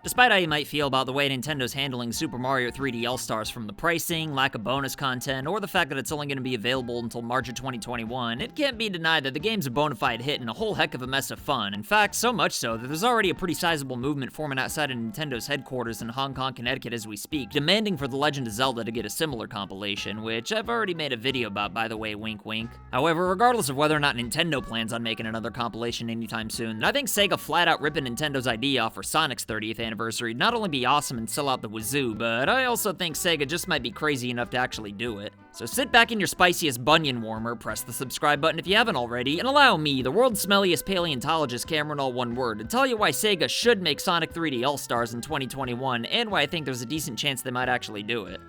Despite how you might feel about the way Nintendo's handling Super Mario 3D All-Stars, from the pricing, lack of bonus content, or the fact that it's only going to be available until March of 2021, it can't be denied that the game's a bona fide hit and a whole heck of a mess of fun. In fact, so much so that there's already a pretty sizable movement forming outside of Nintendo's headquarters in Hong Kong, Connecticut as we speak, demanding for The Legend of Zelda to get a similar compilation, which I've already made a video about, by the way, wink wink. However, regardless of whether or not Nintendo plans on making another compilation anytime soon, I think Sega flat out ripping Nintendo's idea off for Sonic's 30th anniversary not only be awesome and sell out the wazoo, but I also think Sega just might be crazy enough to actually do it. So sit back in your spiciest bunion warmer, press the subscribe button if you haven't already, and allow me, the world's smelliest paleontologist Cameron all one word, to tell you why Sega should make Sonic 3D All-Stars in 2021, and why I think there's a decent chance they might actually do it.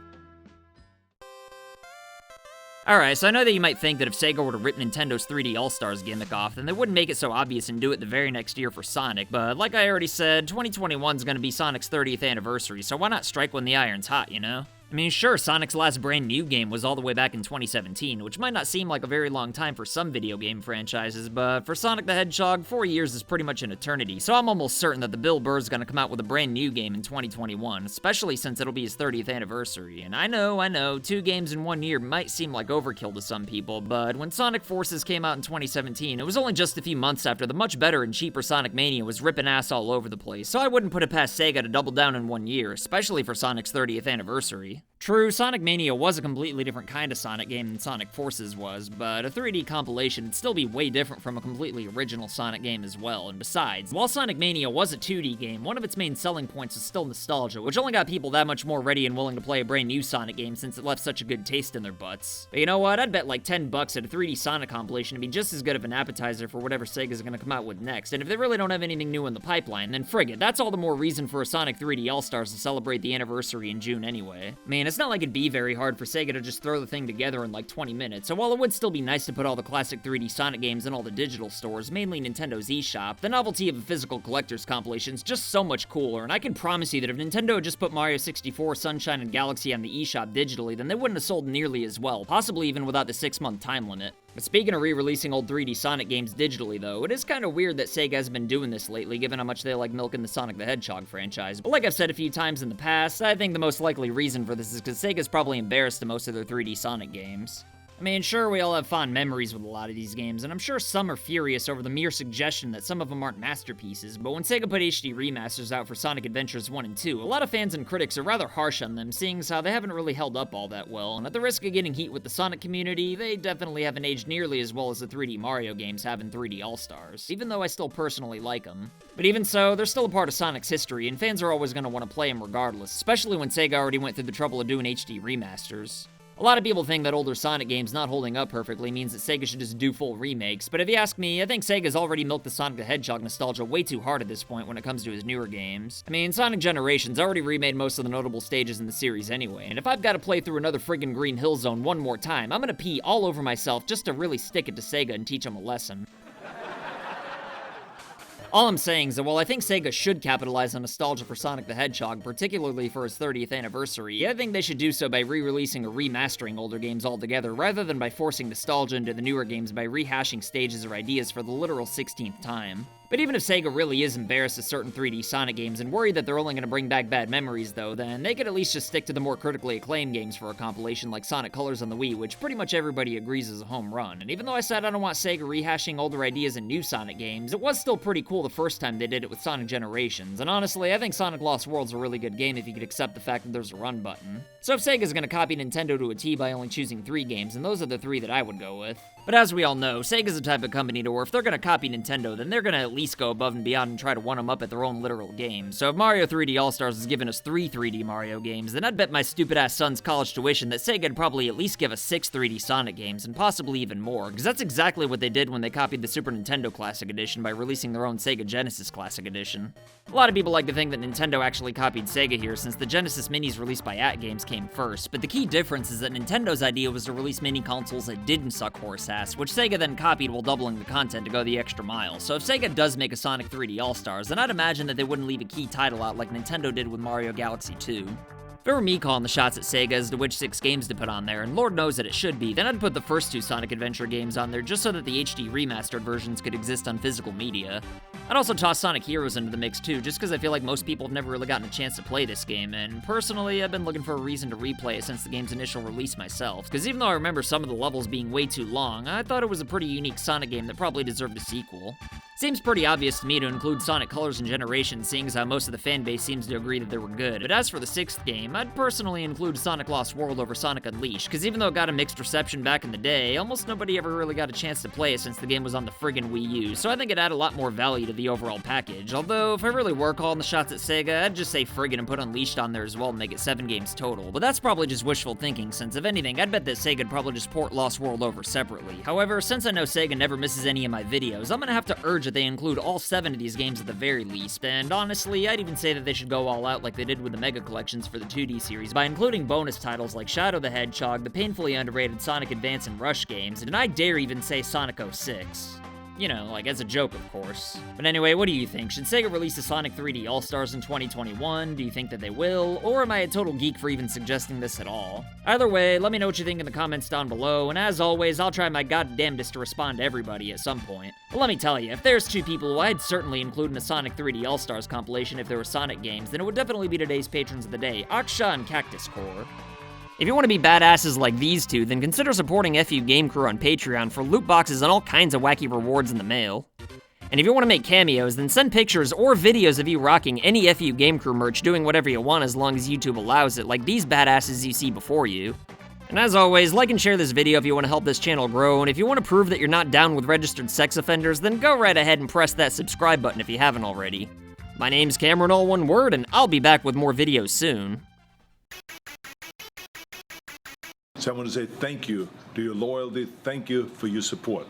Alright, so I know that you might think that if Sega were to rip Nintendo's 3D All-Stars gimmick off, then they wouldn't make it so obvious and do it the very next year for Sonic, but like I already said, 2021's gonna be Sonic's 30th anniversary, so why not strike when the iron's hot, you know? I mean, sure, Sonic's last brand new game was all the way back in 2017, which might not seem like a very long time for some video game franchises, but for Sonic the Hedgehog, 4 years is pretty much an eternity, so I'm almost certain that the Bill Burr's gonna come out with a brand new game in 2021, especially since it'll be his 30th anniversary. And I know, 2 games in 1 year might seem like overkill to some people, but when Sonic Forces came out in 2017, it was only just a few months after the much better and cheaper Sonic Mania was ripping ass all over the place, so I wouldn't put it past Sega to double down in 1 year, especially for Sonic's 30th anniversary. True, Sonic Mania was a completely different kind of Sonic game than Sonic Forces was, but a 3D compilation would still be way different from a completely original Sonic game as well, and besides, while Sonic Mania was a 2D game, one of its main selling points was still nostalgia, which only got people that much more ready and willing to play a brand new Sonic game since it left such a good taste in their butts. But you know what, I'd bet like $10 at a 3D Sonic compilation to be just as good of an appetizer for whatever Sega's gonna come out with next, and if they really don't have anything new in the pipeline, then frig it, that's all the more reason for a Sonic 3D All-Stars to celebrate the anniversary in June anyway. I mean, it's not like it'd be very hard for Sega to just throw the thing together in like 20 minutes, so while it would still be nice to put all the classic 3D Sonic games in all the digital stores, mainly Nintendo's eShop, the novelty of a physical collector's compilation is just so much cooler, and I can promise you that if Nintendo had just put Mario 64, Sunshine, and Galaxy on the eShop digitally, then they wouldn't have sold nearly as well, possibly even without the 6-month time limit. But speaking of re-releasing old 3D Sonic games digitally though, it is kind of weird that Sega has been doing this lately, given how much they like milking the Sonic the Hedgehog franchise. But like I've said a few times in the past, I think the most likely reason for this is because Sega's probably embarrassed to most of their 3D Sonic games. I mean, sure, we all have fond memories with a lot of these games, and I'm sure some are furious over the mere suggestion that some of them aren't masterpieces, but when Sega put HD remasters out for Sonic Adventures 1 and 2, a lot of fans and critics are rather harsh on them, seeing as how they haven't really held up all that well, and at the risk of getting heat with the Sonic community, they definitely haven't aged nearly as well as the 3D Mario games have in 3D All-Stars, even though I still personally like them. But even so, they're still a part of Sonic's history, and fans are always going to want to play them regardless, especially when Sega already went through the trouble of doing HD remasters. A lot of people think that older Sonic games not holding up perfectly means that Sega should just do full remakes, but if you ask me, I think Sega's already milked the Sonic the Hedgehog nostalgia way too hard at this point when it comes to his newer games. I mean, Sonic Generations already remade most of the notable stages in the series anyway, and if I've got to play through another friggin' Green Hill Zone one more time, I'm gonna pee all over myself just to really stick it to Sega and teach them a lesson. All I'm saying is that while I think Sega should capitalize on nostalgia for Sonic the Hedgehog, particularly for his 30th anniversary, I think they should do so by re-releasing or remastering older games altogether, rather than by forcing nostalgia into the newer games by rehashing stages or ideas for the literal 16th time. But even if Sega really is embarrassed of certain 3D Sonic games and worried that they're only going to bring back bad memories though, then they could at least just stick to the more critically acclaimed games for a compilation like Sonic Colors on the Wii, which pretty much everybody agrees is a home run. And even though I said I don't want Sega rehashing older ideas in new Sonic games, it was still pretty cool the first time they did it with Sonic Generations, and honestly, I think Sonic Lost World's a really good game if you could accept the fact that there's a run button. So if Sega's going to copy Nintendo to a T by only choosing 3 games, then those are the 3 that I would go with. But as we all know, Sega's the type of company to where if they're going to copy Nintendo, then they're going to at least go above and beyond and try to one-'em up at their own literal game. So if Mario 3D All-Stars has given us 3 3D Mario games, then I'd bet my stupid-ass son's college tuition that Sega'd probably at least give us 6 3D Sonic games, and possibly even more, because that's exactly what they did when they copied the Super Nintendo Classic Edition by releasing their own Sega Genesis Classic Edition. A lot of people like to think that Nintendo actually copied Sega here, since the Genesis Minis released by AtGames came first, but the key difference is that Nintendo's idea was to release mini consoles that didn't suck horse ass, which Sega then copied while doubling the content to go the extra mile. So if Sega does make a Sonic 3D All-Stars, then I'd imagine that they wouldn't leave a key title out like Nintendo did with Mario Galaxy 2. If it were me calling the shots at Sega as to which 6 games to put on there, and Lord knows that it should be, then I'd put the first 2 Sonic Adventure games on there just so that the HD remastered versions could exist on physical media. I'd also toss Sonic Heroes into the mix too, just because I feel like most people have never really gotten a chance to play this game, and personally, I've been looking for a reason to replay it since the game's initial release myself, because even though I remember some of the levels being way too long, I thought it was a pretty unique Sonic game that probably deserved a sequel. Seems pretty obvious to me to include Sonic Colors and Generations, seeing as how most of the fanbase seems to agree that they were good. But as for the 6th game, I'd personally include Sonic Lost World over Sonic Unleashed, because even though it got a mixed reception back in the day, almost nobody ever really got a chance to play it since the game was on the friggin' Wii U, so I think it'd add a lot more value to the overall package. Although, if I really were calling the shots at Sega, I'd just say friggin' and put Unleashed on there as well and make it 7 games total. But that's probably just wishful thinking, since if anything, I'd bet that Sega'd probably just port Lost World over separately. However, since I know Sega never misses any of my videos, I'm gonna have to urge that they include all 7 of these games at the very least, and honestly, I'd even say that they should go all out like they did with the Mega Collections for the 2D series by including bonus titles like Shadow the Hedgehog, the painfully underrated Sonic Advance and Rush games, and I dare even say Sonic 06. You know, like as a joke, of course. But anyway, what do you think? Should Sega release a Sonic 3D All-Stars in 2021? Do you think that they will? Or am I a total geek for even suggesting this at all? Either way, let me know what you think in the comments down below, and as always, I'll try my goddamnedest to respond to everybody at some point. But let me tell you, if there's 2 people who I'd certainly include in a Sonic 3D All-Stars compilation if there were Sonic games, then it would definitely be today's patrons of the day, Aksha and Cactus Core. If you want to be badasses like these 2, then consider supporting FU Game Crew on Patreon for loot boxes and all kinds of wacky rewards in the mail. And if you want to make cameos, then send pictures or videos of you rocking any FU Game Crew merch doing whatever you want as long as YouTube allows it, like these badasses you see before you. And as always, like and share this video if you want to help this channel grow, and if you want to prove that you're not down with registered sex offenders, then go right ahead and press that subscribe button if you haven't already. My name's Cameron, all one word, and I'll be back with more videos soon. So I want to say thank you to your loyalty, thank you for your support.